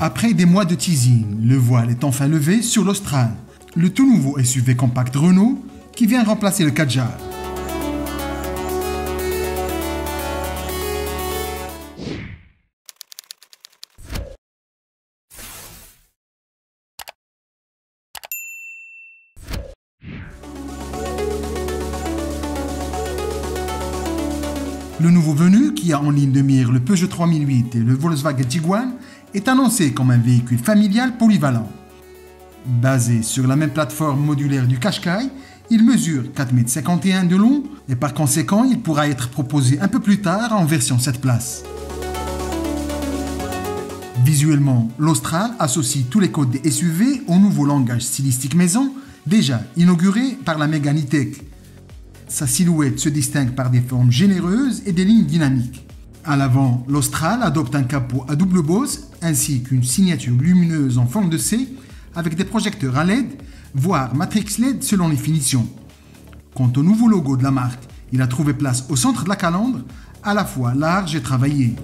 Après des mois de teasing, le voile est enfin levé sur l'Austral, le tout nouveau SUV compact Renault qui vient remplacer le Kadjar. Le nouveau venu, qui a en ligne de mire le Peugeot 3008 et le Volkswagen Tiguan, est annoncé comme un véhicule familial polyvalent. Basé sur la même plateforme modulaire du Qashqai, il mesure 4,51 m de long et par conséquent, il pourra être proposé un peu plus tard en version 7 places. Visuellement, l'Austral associe tous les codes des SUV au nouveau langage stylistique maison, déjà inauguré par la Mégane E-Tech. Sa silhouette se distingue par des formes généreuses et des lignes dynamiques. À l'avant, l'Austral adopte un capot à double bosse ainsi qu'une signature lumineuse en forme de C avec des projecteurs à LED, voire Matrix LED selon les finitions. Quant au nouveau logo de la marque, il a trouvé place au centre de la calandre, à la fois large et travaillé.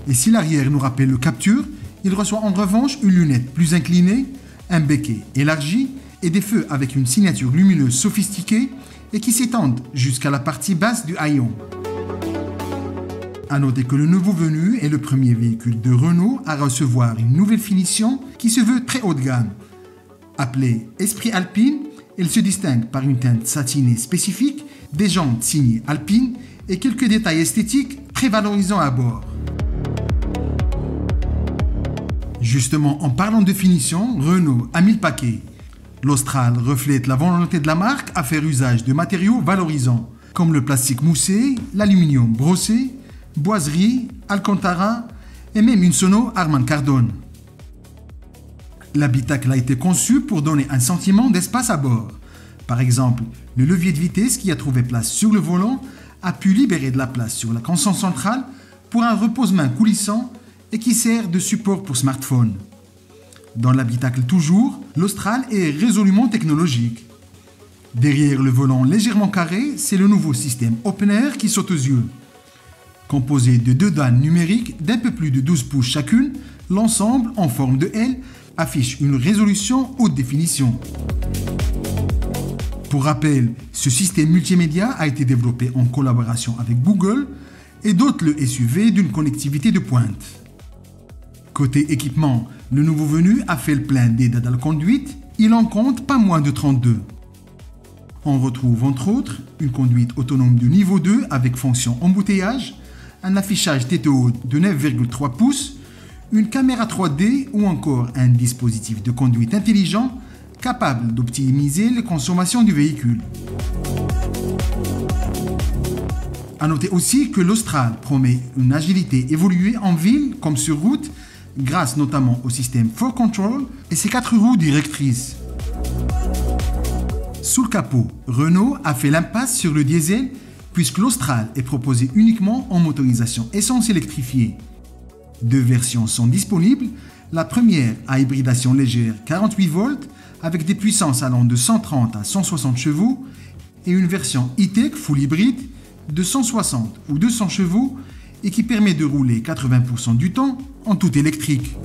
Et si l'arrière nous rappelle le Captur, il reçoit en revanche une lunette plus inclinée, un becquet élargi et des feux avec une signature lumineuse sophistiquée et qui s'étendent jusqu'à la partie basse du haillon. A noter que le nouveau venu est le premier véhicule de Renault à recevoir une nouvelle finition qui se veut très haut de gamme. Appelée Esprit Alpine, elle se distingue par une teinte satinée spécifique, des jantes signées Alpine et quelques détails esthétiques très valorisants à bord. Justement, en parlant de finition, Renault a mis le paquet. L'Austral reflète la volonté de la marque à faire usage de matériaux valorisants, comme le plastique moussé, l'aluminium brossé, boiserie, alcantara et même une sono Harman Kardon. L'habitacle a été conçu pour donner un sentiment d'espace à bord. Par exemple, le levier de vitesse qui a trouvé place sur le volant a pu libérer de la place sur la console centrale pour un repose-main coulissant et qui sert de support pour smartphone. Dans l'habitacle toujours, l'Austral est résolument technologique. Derrière le volant légèrement carré, c'est le nouveau système Open Air qui saute aux yeux. Composé de deux dalles numériques d'un peu plus de 12 pouces chacune, l'ensemble, en forme de L, affiche une résolution haute définition. Pour rappel, ce système multimédia a été développé en collaboration avec Google et dote le SUV d'une connectivité de pointe. Côté équipement, le nouveau venu a fait le plein d'aides à la conduite, il en compte pas moins de 32. On retrouve entre autres une conduite autonome de niveau 2 avec fonction embouteillage, un affichage TTO de 9,3 pouces, une caméra 3D ou encore un dispositif de conduite intelligent capable d'optimiser les consommations du véhicule. A noter aussi que l'Austral promet une agilité évoluée en ville comme sur route, grâce notamment au système 4Control et ses 4 roues directrices. Sous le capot, Renault a fait l'impasse sur le diesel puisque l'Austral est proposé uniquement en motorisation essence électrifiée. Deux versions sont disponibles, la première à hybridation légère 48 volts avec des puissances allant de 130 à 160 chevaux et une version E-Tech full hybride de 160 ou 200 chevaux et qui permet de rouler 80% du temps en tout électrique.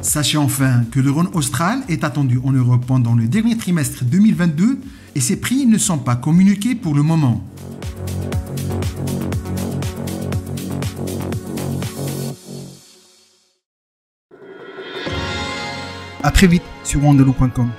Sachez enfin que le Renault Austral est attendu en Europe pendant le dernier trimestre 2022 et ses prix ne sont pas communiqués pour le moment. A très vite sur wandeloo.com.